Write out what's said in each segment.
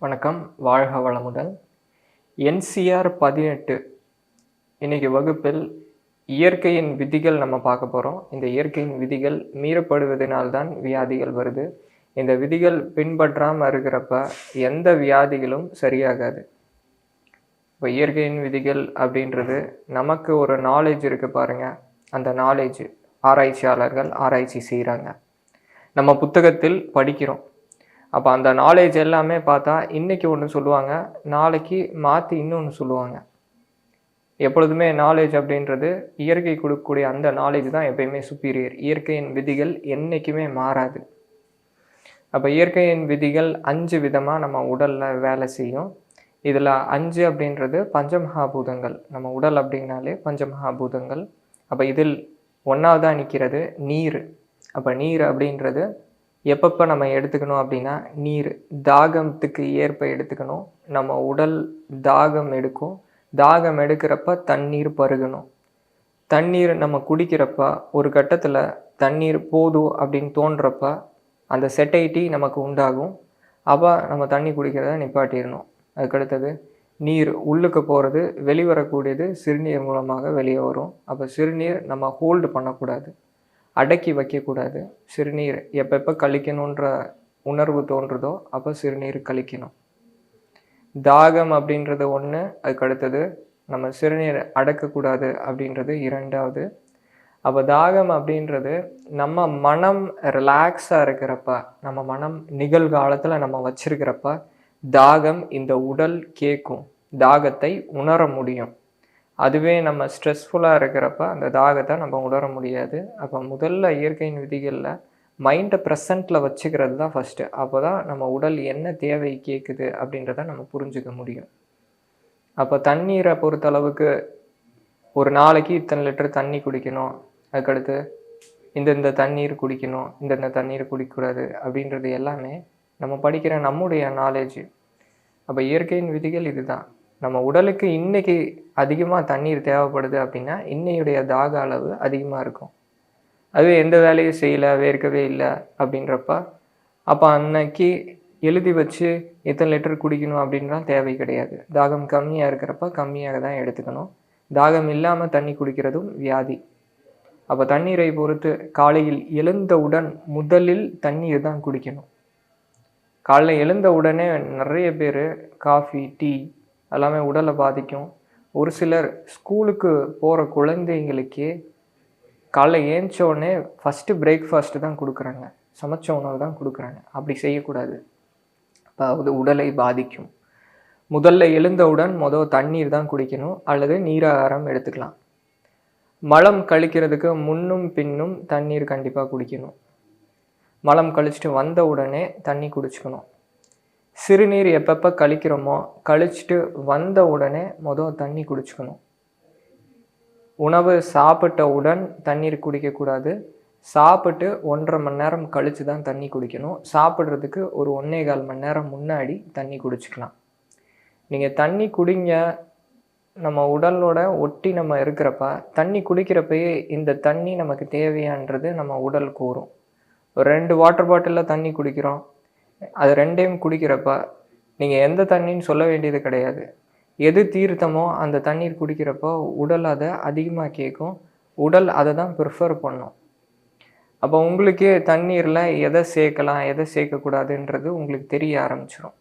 வணக்கம். வாழ்க வளமுடன். என்சிஆர் 18 இன்னைக்கு வகுப்பில் இயற்கையின் விதிகள் நம்ம பார்க்க போகிறோம். இந்த இயற்கையின் விதிகள் மீறப்படுவதனால்தான் வியாதிகள் வருது. இந்த விதிகள் பின்பற்றாமல் இருக்கிறப்ப எந்த வியாதிகளும் சரியாகாது. இப்போ இயற்கையின் விதிகள் அப்படின்றது நமக்கு ஒரு நாலேஜ் இருக்குது பாருங்கள். அந்த நாலேஜ் ஆராய்ச்சியாளர்கள் ஆராய்ச்சி செய்கிறாங்க. நம்ம புத்தகத்தில் படிக்கிறோம். அப்போ அந்த நாலேஜ் எல்லாமே பார்த்தா இன்றைக்கி ஒன்று சொல்லுவாங்க, நாளைக்கு மாற்றி இன்னொன்று சொல்லுவாங்க. எப்பொழுதுமே நாலேஜ் அப்படின்றது இயற்கை கொடுக்கக்கூடிய அந்த நாலேஜ் தான் எப்பயுமே சுப்பீரியர். இயற்கையின் விதிகள் என்றைக்குமே மாறாது. அப்போ இயற்கையின் விதிகள் 5 விதமாக நம்ம உடலில் வேலை செய்யும். இதில் 5 அப்படின்றது பஞ்சமகாபூதங்கள். நம்ம உடல் அப்படின்னாலே பஞ்சமகாபூதங்கள். அப்போ இதில் 1வதாக நிற்கிறது நீர். அப்போ நீர் அப்படின்றது எப்பப்போ நம்ம எடுத்துக்கணும் அப்படின்னா, நீர் தாகத்துக்கு ஏற்ப எடுத்துக்கணும். நம்ம உடல் தாகம் எடுக்கும். தாகம் எடுக்கிறப்ப தண்ணீர் பருகணும். தண்ணீர் நம்ம குடிக்கிறப்ப ஒரு கட்டத்தில் தண்ணீர் போதும் அப்படின்னு தோன்றப்ப அந்த செட்டைட்டி நமக்கு உண்டாகும். அப்போ நம்ம தண்ணி குடிக்கிறத நிப்பாட்டிடணும். அதுக்கடுத்தது நீர் உள்ளுக்கு போகிறது, வெளிவரக்கூடியது சிறுநீர் மூலமாக வெளியே வரும். அப்போ சிறுநீர் நம்ம ஹோல்டு பண்ணக்கூடாது, அடக்கி வைக்கக்கூடாது. சிறுநீர் எப்பப்போ கழிக்கணுன்ற உணர்வு தோன்றுதோ அப்போ சிறுநீர் கழிக்கணும். தாகம் அப்படின்றது ஒன்று. அதுக்கடுத்தது நம்ம சிறுநீர் அடக்கக்கூடாது அப்படின்றது 2வது. அப்போ தாகம் அப்படின்றது நம்ம மனம் ரிலாக்ஸாக இருக்கிறப்ப, நம்ம மனம் நிகழ்காலத்தில் நம்ம வச்சிருக்கிறப்ப தாகம் இந்த உடல் கேட்கும், தாகத்தை உணர முடியும். அதுவே நம்ம ஸ்ட்ரெஸ்ஃபுல்லாக இருக்கிறப்ப அந்த தாகத்தை நம்ம உணர முடியாது. அப்போ முதல்ல இயற்கையின் விதிகளில் மைண்டை ப்ரெசண்ட்டில் வச்சுக்கிறது தான் ஃபஸ்ட்டு. அப்போ தான் நம்ம உடல் என்ன தேவை கேட்குது அப்படின்றத நம்ம புரிஞ்சுக்க முடியும். அப்போ தண்ணீரை பொறுத்தளவுக்கு ஒரு நாளைக்கு இத்தனை லிட்டர் தண்ணி குடிக்கணும், அதுக்கடுத்து இந்தந்த தண்ணீர் குடிக்கணும், இந்தந்த தண்ணீர் குடிக்கக்கூடாது அப்படின்றது எல்லாமே நம்ம படிக்கிற நம்முடைய நாலேஜ். அப்போ இயற்கையின் விதிகள் இதுதான். நம்ம உடலுக்கு இன்றைக்கி அதிகமாக தண்ணீர் தேவைப்படுது அப்படின்னா இன்னையுடைய தாக அளவு அதிகமாக இருக்கும். அதுவே எந்த வேலையும் செய்யலை, வேர்க்கவே இல்லை அப்படின்றப்ப அப்போ அன்னைக்கு எழுதி வச்சு எத்தனை லிட்டர் குடிக்கணும் அப்படின்லாம் தேவை கிடையாது. தாகம் கம்மியாக இருக்கிறப்ப கம்மியாக தான் எடுத்துக்கணும். தாகம் இல்லாமல் தண்ணி குடிக்கிறதும் வியாதி. அப்போ தண்ணீரை பொறுத்து காலையில் எழுந்தவுடன் முதலில் தண்ணீர் தான் குடிக்கணும். காலையில் எழுந்த உடனே நிறைய பேர் காஃபி, டீ எல்லாமே உடலை பாதிக்கும். ஒரு சிலர் ஸ்கூலுக்கு போகிற குழந்தைங்களுக்கே காலைல ஏஞ்சோடனே ஃபஸ்ட்டு பிரேக்ஃபாஸ்ட்டு தான் கொடுக்குறாங்க, சமைச்ச உணவு தான் கொடுக்குறாங்க. அப்படி செய்யக்கூடாது. அதாவது உடலை பாதிக்கும். முதல்ல எழுந்தவுடன் தண்ணீர் தான் குடிக்கணும், அல்லது நீராகாரம் எடுத்துக்கலாம். மலம் கழிக்கிறதுக்கு முன்னும் பின்னும் தண்ணீர் கண்டிப்பாக குடிக்கணும். மலம் கழிச்சிட்டு வந்த உடனே தண்ணி குடிச்சுக்கணும். சிறுநீர் எப்பப்போ கழிக்கிறோமோ கழிச்சிட்டு வந்த உடனே தண்ணி குடிச்சுக்கணும். உணவு சாப்பிட்டவுடன் தண்ணீர் குடிக்கக்கூடாது. சாப்பிட்டு 1.5 மணி நேரம் கழித்து தான் தண்ணி குடிக்கணும். சாப்பிட்றதுக்கு ஒரு 1.25 மணி நேரம் முன்னாடி தண்ணி குடிச்சிக்கலாம். நீங்கள் தண்ணி குடிங்க. நம்ம உடலோட ஒட்டி நம்ம இருக்கிறப்ப தண்ணி குடிக்கிறப்பயே இந்த தண்ணி நமக்கு தேவையான்றது நம்ம உடல் கூறும். ஒரு 2 வாட்டர் பாட்டிலில் தண்ணி குடிக்கிறோம், அது 2யும் குடிக்கிறப்ப நீங்கள் எந்த தண்ணின்னு சொல்ல வேண்டியது கிடையாது. எது தீர்த்தமோ அந்த தண்ணீர் குடிக்கிறப்போ உடல் அதை அதிகமாக கேட்கும். உடல் அதை தான் ப்ரிஃபர் பண்ணும். அப்போ உங்களுக்கே தண்ணீரில் எதை சேர்க்கலாம் எதை சேர்க்கக்கூடாதுன்றது உங்களுக்கு தெரிய ஆரம்பிச்சிடும்.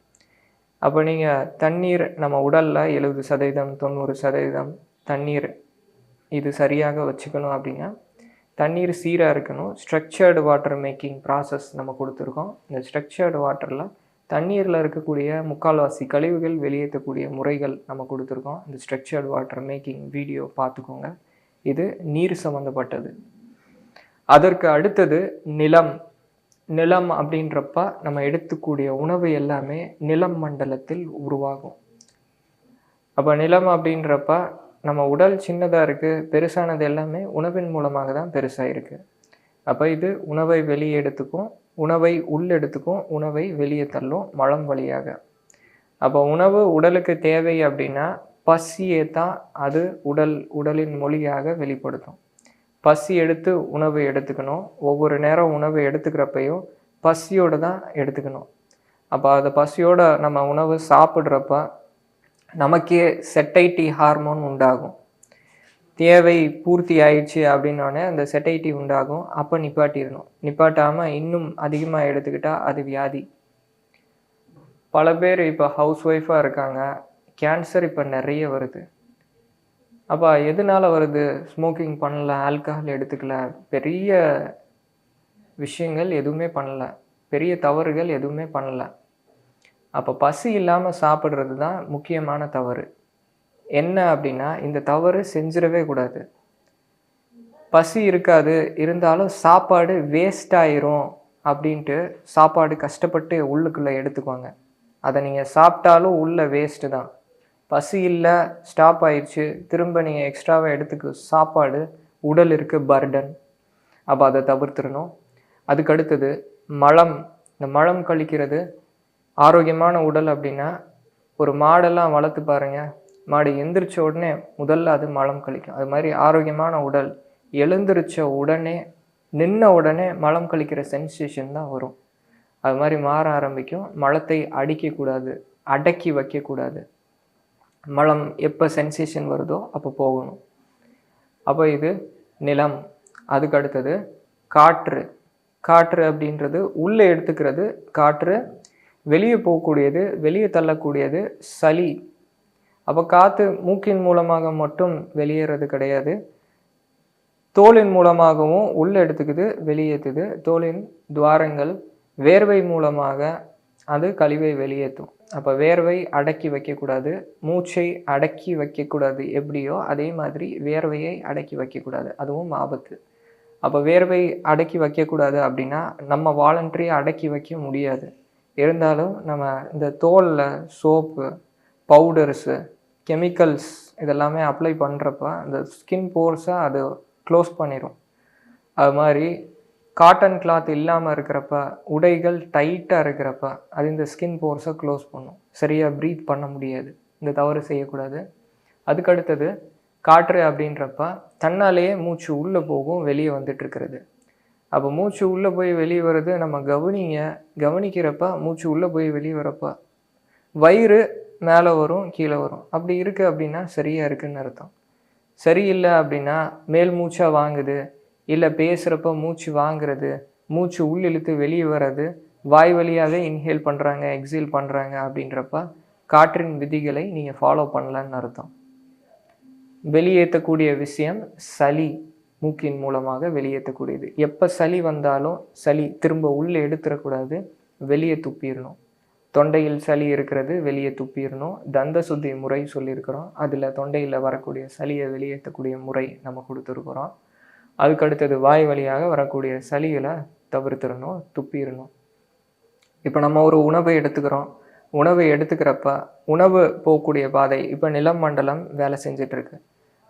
அப்போ நீங்கள் தண்ணீர் நம்ம உடலில் 70% 90% தண்ணீர் இது சரியாக வச்சுக்கணும் அப்படின்னா தண்ணீர் சீராக இருக்கணும். ஸ்ட்ரக்சர்டு வாட்டர் மேக்கிங் ப்ராசஸ் நம்ம கொடுத்துருக்கோம். இந்த ஸ்ட்ரக்சர்டு வாட்டரில் தண்ணீரில் இருக்கக்கூடிய முக்கால்வாசி கழிவுகள் வெளியேற்றக்கூடிய முறைகள் நம்ம கொடுத்துருக்கோம். இந்த ஸ்ட்ரக்சர்டு வாட்டர் மேக்கிங் வீடியோ பார்த்துக்கோங்க. இது நீர் சம்மந்தப்பட்டது. அதற்கு அடுத்தது நிலம். நிலம் அப்படின்றப்ப நம்ம எடுத்துக்கூடிய உணவு எல்லாமே நிலம் மண்டலத்தில் உருவாகும். அப்போ நிலம் அப்படின்றப்ப நம்ம உடல் சின்னதாக இருக்குது, பெருசானது எல்லாமே உணவின் மூலமாக தான் பெருசாக இருக்குது. அப்போ இது உணவை வெளியே எடுத்துக்கும், உணவை உள்ளெடுத்துக்கும், உணவை வெளியே தள்ளும் மலம் வழியாக. அப்போ உணவு உடலுக்கு தேவை அப்படின்னா பசியை தான் அது உடலின் மொழியாக வெளிப்படுத்தும். பசி எடுத்து உணவு எடுத்துக்கணும். ஒவ்வொரு நேரம் உணவு எடுத்துக்கிறப்பையும் பசியோடு தான் எடுத்துக்கணும். அப்போ அந்த பசியோட நம்ம உணவு சாப்பிட்றப்ப நமக்கே செட்டைட்டி ஹார்மோன் உண்டாகும். தேவை பூர்த்தி ஆயிடுச்சு அப்படின்னோடனே அந்த செட்டைட்டி உண்டாகும். அப்போ நிப்பாட்டிடணும். நிப்பாட்டாமல் இன்னும் அதிகமாக எடுத்துக்கிட்டால் அது வியாதி. பல பேர் இப்போ ஹவுஸ் ஒய்ஃபாக இருக்காங்க. கேன்சர் இப்போ நிறைய வருது. அப்போ எதனால வருது? ஸ்மோக்கிங் பண்ணல, ஆல்கஹால் எடுத்துக்கல, பெரிய விஷயங்கள் எதுவுமே பண்ணல, பெரிய தவறுகள் எதுவுமே பண்ணல. அப்போ பசி இல்லாமல் சாப்பிட்றது தான் முக்கியமான தவறு. என்ன அப்படின்னா, இந்த தவறு செஞ்சிடவே கூடாது. பசி இருக்காது, இருந்தாலும் சாப்பாடு வேஸ்ட் ஆயிரும் அப்படின்ட்டு சாப்பாடு கஷ்டப்பட்டு உள்ளுக்குள்ளே எடுத்துக்குவாங்க. அதை நீங்கள் சாப்பிட்டாலும் உள்ள வேஸ்ட்டு தான். பசி இல்லை, ஸ்டாப் ஆயிடுச்சு, திரும்ப நீங்கள் எக்ஸ்ட்ராவாக எடுத்துக்க சாப்பாடு உடலிற்கு பர்டன். அப்போ அதை தவிர்த்துடணும். அதுக்கடுத்தது மலம். இந்த மலம் கழிக்கிறது ஆரோக்கியமான உடல் அப்படின்னா, ஒரு மாடெல்லாம் வளர்த்து பாருங்கள். மாடு எந்திரிச்ச உடனே முதல்ல அது மலம் கழிக்கும். அது மாதிரி ஆரோக்கியமான உடல் எழுந்திரிச்ச உடனே, நின்ன உடனே மலம் கழிக்கிற சென்சேஷன் தான் வரும். அது மாதிரி மாற ஆரம்பிக்கும். மலத்தை அடிக்கக்கூடாது, அடக்கி வைக்கக்கூடாது. மலம் எப்போ சென்சேஷன் வருதோ அப்போ போகணும். அப்போ இது நிலம். அதுக்கு அடுத்தது காற்று. காற்று அப்படின்றது உள்ளே எடுத்துக்கிறது காற்று, வெளியே போகக்கூடியது, வெளியே தள்ளக்கூடியது சளி. அப்போ காற்று மூக்கின் மூலமாக மட்டும் வெளியேறது கிடையாது, தோலின் மூலமாகவும் உள்ளே எடுத்துக்குது, வெளியேற்றுது. தோலின் துவாரங்கள் வேர்வை மூலமாக அது கழிவை வெளியேற்றும். அப்போ வேர்வை அடக்கி வைக்கக்கூடாது, மூச்சை அடக்கி வைக்கக்கூடாது. எப்படியோ அதே மாதிரி வேர்வையை அடக்கி வைக்கக்கூடாது, அதுவும் ஆபத்து. அப்போ வேர்வை அடக்கி வைக்கக்கூடாது அப்படின்னா நம்ம வாலண்டரியாக அடக்கி வைக்க முடியாது. இருந்தாலும் நம்ம இந்த தோலில் சோப்பு, பவுடர்ஸு, கெமிக்கல்ஸ் இதெல்லாமே அப்ளை பண்ணுறப்ப அந்த ஸ்கின் போர்ஸை அது க்ளோஸ் பண்ணிடும். அது மாதிரி காட்டன் கிளாத் இல்லாமல் இருக்கிறப்ப, உடைகள் டைட்டாக இருக்கிறப்ப அது இந்த ஸ்கின் போர்ஸை க்ளோஸ் பண்ணும். சரியாக ப்ரீத் பண்ண முடியாது. இந்த தவறு செய்யக்கூடாது. அதுக்கடுத்தது காற்று அப்படின்றப்ப தன்னாலேயே மூச்சு உள்ளே போகும், வெளியே வந்துட்டுருக்கிறது. அப்போ மூச்சு உள்ளே போய் வெளியே வர்றது நம்ம கவனிக்கிறப்ப மூச்சு உள்ளே போய் வெளியே வரப்ப வயிறு மேலே வரும், கீழே வரும். அப்படி இருக்குது அப்படின்னா சரியாக இருக்குதுன்னு அர்த்தம். சரியில்லை அப்படின்னா மேல் மூச்சாக வாங்குது, இல்லை பேசுகிறப்ப மூச்சு வாங்குறது, மூச்சு உள்ளிழுத்து வெளியே வர்றது, வாய் வழியாகவே இன்ஹேல் பண்ணுறாங்க, எக்ஸேல் பண்ணுறாங்க அப்படின்றப்ப காற்றின் விதிகளை நீங்கள் ஃபாலோ பண்ணலன்னு அர்த்தம். வெளியேற்றக்கூடிய விஷயம் சளி, மூக்கின் மூலமாக வெளியேற்றக்கூடியது. எப்போ சளி வந்தாலும் சளி திரும்ப உள்ளே எடுத்துடக்கூடாது, வெளியே துப்பிடணும். தொண்டையில் சளி இருக்கிறது, வெளியே துப்பிடணும். தந்த சுத்தி முறை சொல்லியிருக்கிறோம். அதில் தொண்டையில் வரக்கூடிய சளியை வெளியேற்றக்கூடிய முறை நம்ம கொடுத்துருக்குறோம். அதுக்கடுத்தது வாய் வழியாக வரக்கூடிய சளிகளை தவிர்த்துடணும், துப்பிடணும். இப்போ நம்ம ஒரு உணவை எடுத்துக்கிறோம். உணவை எடுத்துக்கிறப்ப உணவு போகக்கூடிய பாதை இப்போ நிலம் மண்டலம் வேலை செஞ்சிட்ருக்கு.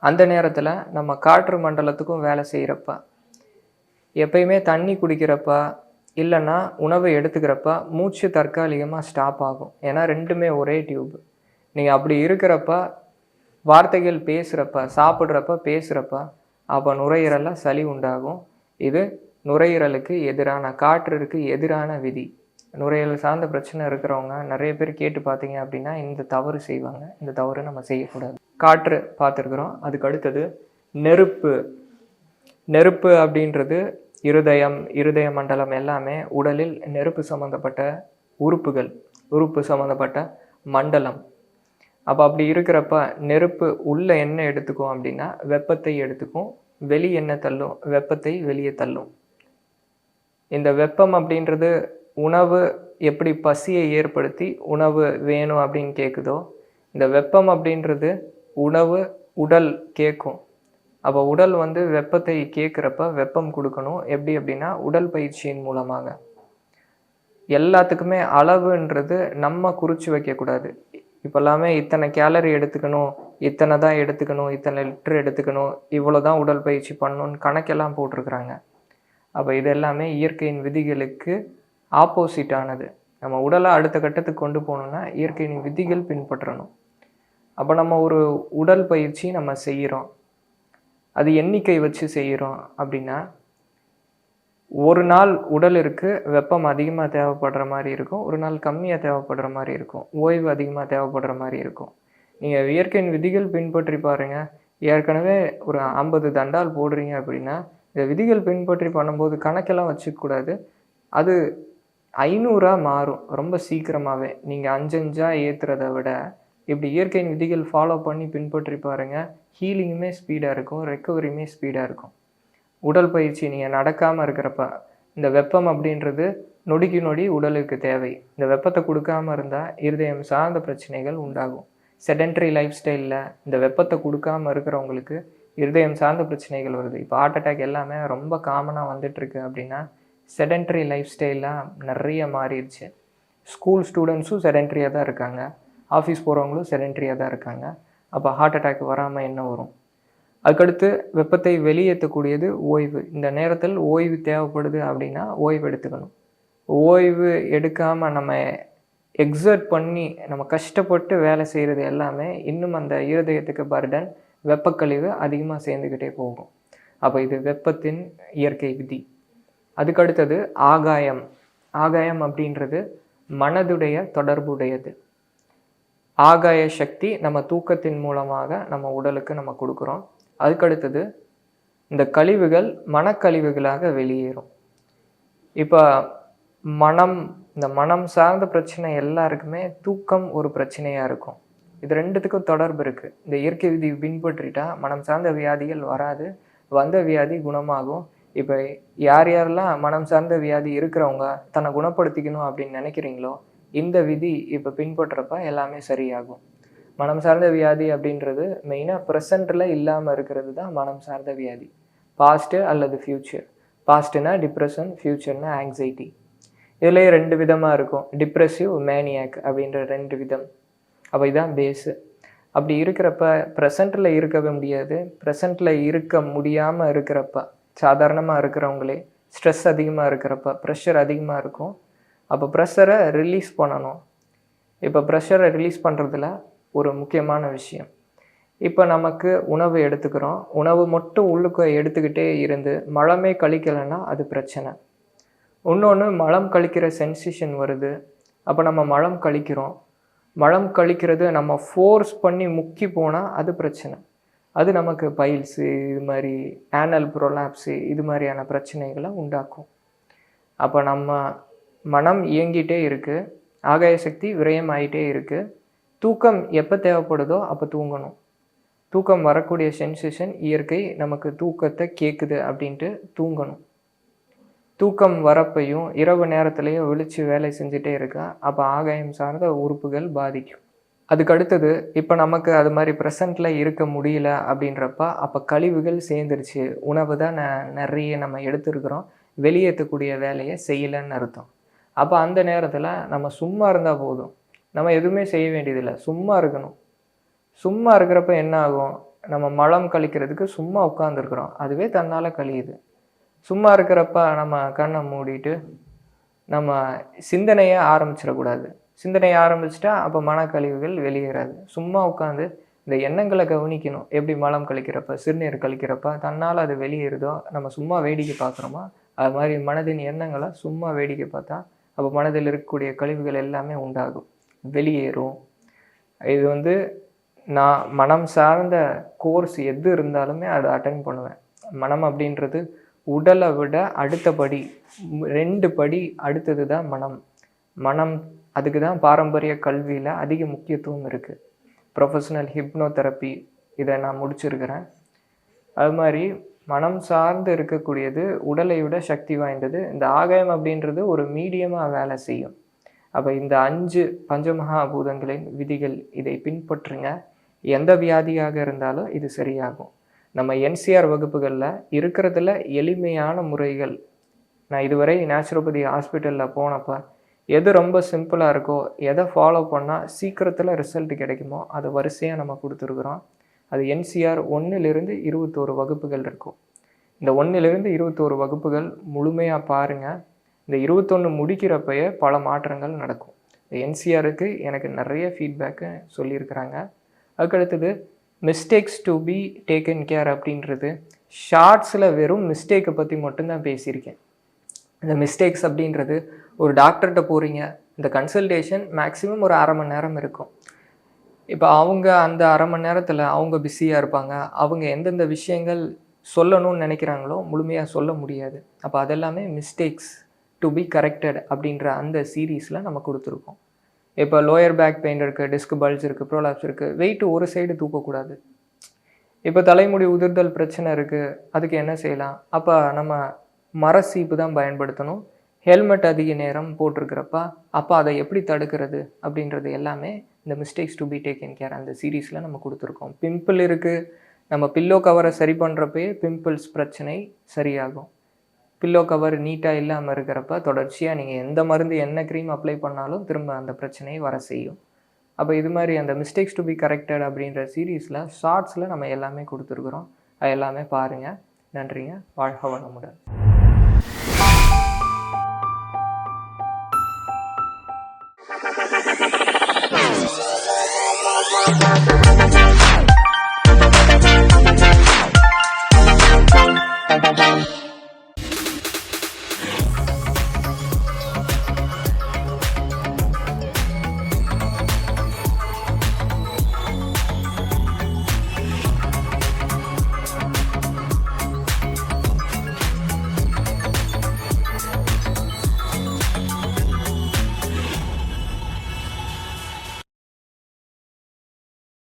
அந்த நேரத்தில் நம்ம காற்று மண்டலத்துக்கும் வேலை செய்கிறப்ப, எப்பயுமே தண்ணி குடிக்கிறப்ப இல்லைன்னா உணவை எடுத்துக்கிறப்ப மூச்சு தற்காலிகமாக ஸ்டாப் ஆகும். ஏன்னா ரெண்டுமே ஒரே டியூப். நீங்கள் அப்படி இருக்கிறப்ப வார்த்தைகள் பேசுகிறப்ப, சாப்பிட்றப்ப, பேசுகிறப்ப அப்போ நுரையீரலில் சளி உண்டாகும். இது நுரையீரலுக்கு எதிரான, காற்றுக்கு எதிரான விதி. நுரையீரல் சார்ந்த பிரச்சனை இருக்கிறவங்க நிறைய பேர் கேட்டு பார்த்தீங்க அப்படின்னா இந்த தவறு செய்வாங்க. இந்த தவறு நம்ம செய்யக்கூடாது. காற்று பார்த்துருக்குறோம். அதுக்கு அடுத்தது நெருப்பு. நெருப்பு அப்படின்றது இருதய மண்டலம் எல்லாமே உடலில் நெருப்பு சம்மந்தப்பட்ட உறுப்பு சம்மந்தப்பட்ட மண்டலம். அப்போ அப்படி இருக்கிறப்ப நெருப்பு உள்ள என்ன எடுத்துக்கும் அப்படின்னா வெப்பத்தை எடுத்துக்கும், வெளி என்ன தள்ளும், வெப்பத்தை வெளியே தள்ளும். இந்த வெப்பம் அப்படின்றது உணவு எப்படி பசியை ஏற்படுத்தி உணவு வேணும் அப்படின்னு கேட்குதோ, இந்த வெப்பம் அப்படின்றது உணவு உடல் கேட்கும். அப்போ உடல் வெப்பத்தை கேட்குறப்ப வெப்பம் கொடுக்கணும். எப்படி அப்படின்னா உடல் பயிற்சியின் மூலமாக. எல்லாத்துக்குமே அளவுன்றது நம்ம குறித்து வைக்கக்கூடாது. இப்போல்லாமே இத்தனை கேலரி எடுத்துக்கணும், இத்தனை தான் எடுத்துக்கணும், இத்தனை லிட்டர் எடுத்துக்கணும், இவ்வளோ தான் உடல் பயிற்சி பண்ணணும்னு கணக்கெல்லாம் போட்டிருக்கிறாங்க. அப்போ இது எல்லாமே இயற்கையின் விதிகளுக்கு ஆப்போசிட்டானது. நம்ம உடலை அடுத்த கட்டத்துக்கு கொண்டு போகணுன்னா இயற்கையின் விதிகள் பின்பற்றணும். அப்போ நம்ம ஒரு உடல் பயிற்சி நம்ம செய்கிறோம், அது எண்ணிக்கை வச்சு செய்கிறோம் அப்படின்னா ஒரு நாள் உடலிற்கு வெப்பம் அதிகமாக தேவைப்படுற மாதிரி இருக்கும், ஒரு நாள் கம்மியாக தேவைப்படுற மாதிரி இருக்கும், ஓய்வு அதிகமாக தேவைப்படுற மாதிரி இருக்கும். நீங்கள் இயற்கையின் விதிகள் பின்பற்றி பாருங்கள். ஏற்கனவே ஒரு 50 தண்டால் போடுறீங்க அப்படின்னா இந்த விதிகள் பின்பற்றி பண்ணும்போது கணக்கெல்லாம் வச்சுக்கக்கூடாது. அது 500ஆ மாறும் ரொம்ப சீக்கிரமாகவே. நீங்கள் 5 5ஆ ஏற்றுறத விட இப்படி இயற்கையின் விதிகள் ஃபாலோ பண்ணி பின்பற்றி பாருங்கள். ஹீலிங்குமே ஸ்பீடாக இருக்கும், ரெக்கவரியுமே ஸ்பீடாக இருக்கும். உடல் பயிற்சி நீங்கள் நடக்காமல் இருக்கிறப்ப இந்த வெப்பம் அப்படின்றது நொடிக்கு நொடி உடலுக்கு தேவை. இந்த வெப்பத்தை கொடுக்காமல் இருந்தால் இருதயம் சார்ந்த பிரச்சனைகள் உண்டாகும். செடென்ட்ரி லைஃப் ஸ்டைலில் இந்த வெப்பத்தை கொடுக்காமல் இருக்கிறவங்களுக்கு இருதயம் சார்ந்த பிரச்சனைகள் வருது. இப்போ ஹார்ட் அட்டாக் எல்லாமே ரொம்ப காமனாக வந்துட்டுருக்கு அப்படின்னா செடென்ட்ரி லைஃப் ஸ்டைலாக நிறைய மாறிடுச்சு. ஸ்கூல் ஸ்டூடெண்ட்ஸும் செடென்ட்ரியாக தான் இருக்காங்க, ஆஃபீஸ் போகிறவங்களும் செடென்ட்ரியாக தான் இருக்காங்க. அப்போ ஹார்ட் அட்டாக் வராமல் என்ன வரும்? அதுக்கடுத்து வெப்பத்தை வெளியேற்றக்கூடியது ஓய்வு. இந்த நேரத்தில் ஓய்வு தேவைப்படுது அப்படின்னா ஓய்வு எடுத்துக்கணும். ஓய்வு எடுக்காமல் நம்ம எக்ஸர்ட் பண்ணி நம்ம கஷ்டப்பட்டு வேலை செய்கிறது எல்லாமே இன்னும் அந்த இருதயத்துக்கு பர்டன், வெப்பக்கழிவு அதிகமாக சேர்ந்துக்கிட்டே போகும். அப்போ இது வெப்பத்தின் இயற்கை விதி. அதுக்கடுத்தது ஆகாயம். ஆகாயம் அப்படின்றது மனதுடைய தொடர்புடையது. ஆகாய சக்தி நம்ம தூக்கத்தின் மூலமாக நம்ம உடலுக்கு நம்ம கொடுக்குறோம். அதுக்கடுத்தது இந்த கழிவுகள் மனக்கழிவுகளாக வெளியேறும். இப்போ இந்த மனம் சார்ந்த பிரச்சனை எல்லாருக்குமே தூக்கம் ஒரு பிரச்சனையாக இருக்கும். இது ரெண்டுத்துக்கும் தொடர்பு இருக்குது. இந்த இயற்கை விதி பின்பற்றிட்டா மனம் சார்ந்த வியாதிகள் வராது, வந்த வியாதி குணமாகும். இப்போ யாரெல்லாம் மனம் சார்ந்த வியாதி இருக்கிறவங்க தன்னை குணப்படுத்திக்கணும் அப்படின்னு நினைக்கிறீங்களோ இந்த விதி இப்போ பின்பற்றுறப்ப எல்லாமே சரியாகும். மனம் சார்ந்த வியாதி அப்படின்றது மெயினாக ப்ரெசண்ட்டில் இல்லாமல் இருக்கிறது தான் மனம் சார்ந்த வியாதி. பாஸ்ட்டு அல்லது ஃப்யூச்சர். பாஸ்ட்டுனா டிப்ரெஷன், ஃப்யூச்சர்னா ஆங்ஸைட்டி. இதுலேயே 2 விதமாக இருக்கும், டிப்ரெசிவ், மேனியாக் அப்படின்ற 2 விதம். அப்போ இதுதான் பேஸு. அப்படி இருக்கிறப்ப ப்ரெசண்ட்டில் இருக்கவே முடியாது. ப்ரெசண்ட்டில் இருக்க முடியாமல் இருக்கிறப்ப சாதாரணமாக இருக்கிறவங்களே ஸ்ட்ரெஸ் அதிகமாக இருக்கிறப்ப ப்ரெஷர் அதிகமாக இருக்கும். அப்போ ப்ரெஷரை ரிலீஸ் பண்ணணும். இப்போ ப்ரெஷரை ரிலீஸ் பண்ணுறதுல ஒரு முக்கியமான விஷயம், இப்போ நமக்கு உணவு எடுத்துக்கிறோம், உணவு மட்டும் உள்ளுக்கு எடுத்துக்கிட்டே இருந்து மலமே கழிக்கலைன்னா அது பிரச்சனை. இன்னொன்று மலம் கழிக்கிற சென்சேஷன் வருது, அப்போ நம்ம மலம் கழிக்கிறோம், மலம் கழிக்கிறது நம்ம ஃபோர்ஸ் பண்ணி முக்கி போனால் அது பிரச்சனை. அது நமக்கு பைல்ஸு, இது மாதிரி ஆனல் ப்ரோலாப்ஸு, இது மாதிரியான பிரச்சனைகளை உண்டாக்கும். அப்போ நம்ம மனம் இயங்கிட்டே இருக்குது, ஆகாய சக்தி விரயம் ஆகிட்டே இருக்குது. தூக்கம் எப்போ தேவைப்படுதோ அப்போ தூங்கணும். தூக்கம் வரக்கூடிய சென்சேஷன் இயற்கை நமக்கு தூக்கத்தை கேட்குது அப்படின்ட்டு தூங்கணும். தூக்கம் வரப்பையும் இரவு நேரத்துலையும் விழித்து வேலை செஞ்சுட்டே இருக்கா, அப்போ ஆகாயம் சார்ந்த உறுப்புகள் பாதிக்கும். அதுக்கு அடுத்தது இப்போ நமக்கு அது மாதிரி ப்ரெசண்ட்டில் இருக்க முடியல அப்படின்றப்ப அப்போ கழிவுகள் சேர்ந்துருச்சு, உணவு தான் நிறைய நம்ம எடுத்துருக்குறோம், வெளியேற்றக்கூடிய வேலையை செய்யலைன்னு அர்த்தம். அப்போ அந்த நேரத்தில் நம்ம சும்மா இருந்தால் போதும், நம்ம எதுவுமே செய்ய வேண்டியதில்லை, சும்மா இருக்கணும். சும்மா இருக்கிறப்ப என்ன ஆகும், நம்ம மலம் கழிக்கிறதுக்கு சும்மா உட்காந்துருக்குறோம், அதுவே தன்னால் கழியுது. சும்மா இருக்கிறப்ப நம்ம கண்ணை மூடிட்டு நம்ம சிந்தனையை ஆரம்பிச்சிடக்கூடாது. சிந்தனையை ஆரம்பிச்சிட்டா அப்போ மனக்கழிவுகள் வெளியேறாது. சும்மா உட்காந்து இந்த எண்ணங்களை கவனிக்கணும். எப்படி மலம் கழிக்கிறப்ப, சிறுநீர் கழிக்கிறப்ப தன்னால் அது வெளியேறுதோ, நம்ம சும்மா வேடிக்கை பார்க்குறோமா, அது மாதிரி மனதின் எண்ணங்களை சும்மா வேடிக்கை பார்த்தா அப்போ மனதில் இருக்கக்கூடிய கழிவுகள் எல்லாமே உண்டாகும், வெளியேறும். இது நான் மனம் சார்ந்த கோர்ஸ் எது இருந்தாலுமே அதை அட்டென்ட் பண்ணுவேன். மனம் அப்படின்றது உடலை விட அடுத்தபடி 2 படி அடுத்தது தான் மனம். மனம் அதுக்கு தான் பாரம்பரிய கல்வியில் அதிக முக்கியத்துவம் இருக்குது. ப்ரொஃபஷனல் ஹிப்னோதெரப்பி இதை நான் முடிச்சிருக்கிறேன். அது மாதிரி மனம் சார்ந்து இருக்கக்கூடியது உடலை விட சக்தி வாய்ந்தது. இந்த ஆகாயம் அப்படின்றது ஒரு மீடியமாக வேலை செய்யும். அப்போ இந்த 5 பஞ்சமகாபூதங்களின் விதிகள் இதை பின்பற்றுங்க, எந்த வியாதியாக இருந்தாலும் இது சரியாகும். நம்ம NCR வகுப்புகளில் இருக்கிறதுல எளிமையான முறைகள், நான் இதுவரை நேச்சுரோபதி ஹாஸ்பிட்டலில் போனப்போ எது ரொம்ப சிம்பிளாக இருக்கோ, எதை ஃபாலோ பண்ணால் சீக்கிரத்தில் ரிசல்ட் கிடைக்குமோ அதை வரிசையாக நம்ம கொடுத்துருக்குறோம். அது NCR 1லிருந்து 21 வகுப்புகள் இருக்கும். இந்த 1லிருந்து 21 வகுப்புகள் முழுமையாக பாருங்கள். இந்த 21 முடிக்கிறப்பயே பல மாற்றங்கள் நடக்கும். இந்த NCRக்கு எனக்கு நிறைய ஃபீட்பேக்கு சொல்லியிருக்கிறாங்க. அதுக்கடுத்தது mistakes to be taken care அப்படின்றது ஷார்ட்ஸில் வெறும் மிஸ்டேக்கை பற்றி மட்டும்தான் பேசியிருக்கேன். இந்த மிஸ்டேக்ஸ் அப்படின்றது ஒரு டாக்டர்கிட்ட போகிறீங்க, இந்த கன்சல்டேஷன் மேக்ஸிமம் ஒரு 1/2 மணி நேரம் இருக்கும். இப்போ அவங்க அந்த 1/2 மணி நேரத்தில் அவங்க பிஸியாக இருப்பாங்க. அவங்க எந்தெந்த விஷயங்கள் சொல்லணும்னு நினைக்கிறாங்களோ முழுமையாக சொல்ல முடியாது. அப்போ அதெல்லாமே மிஸ்டேக்ஸ் டு பி கரெக்டட் அப்படின்ற அந்த சீரீஸில் நம்ம கொடுத்துருக்கோம். இப்போ லோயர் பேக் பெயின் இருக்குது, டிஸ்க் பல்ஜ் இருக்குது, ப்ரோலாப்ஸ் இருக்குது, வெயிட் ஒரு சைடு தூக்கக்கூடாது. இப்போ தலைமுடி உதிர்தல் பிரச்சனை இருக்குது, அதுக்கு என்ன செய்யலாம்? அப்போ நம்ம மரசீப்பு தான் பயன்படுத்தணும். ஹெல்மெட் அதிக நேரம் போட்டிருக்கிறப்ப அப்போ அதை எப்படி தடுக்கிறது அப்படின்றது எல்லாமே இந்த mistakes to be taken care அந்த சீரீஸில் நம்ம கொடுத்துருக்கோம். பிம்பிள் இருக்குது, நம்ம பில்லோ கவரை சரி பண்ணுறப்பயே பிம்பிள்ஸ் பிரச்சனை சரியாகும். பில்லோ கவர் நீட்டாக இல்லாமல் இருக்கிறப்ப தொடர்ச்சியாக நீங்கள் எந்த மருந்து என்ன க்ரீம் அப்ளை பண்ணாலும் திரும்ப அந்த பிரச்சனையை வர செய்யும். அப்போ இது மாதிரி அந்த மிஸ்டேக்ஸ் டு பி கரெக்டட் அப்படின்ற சீரீஸில் ஷார்ட்ஸில் நம்ம எல்லாமே கொடுத்துருக்குறோம். அது எல்லாமே பாருங்கள். நன்றிங்க. வாழ்க வளமுடன்.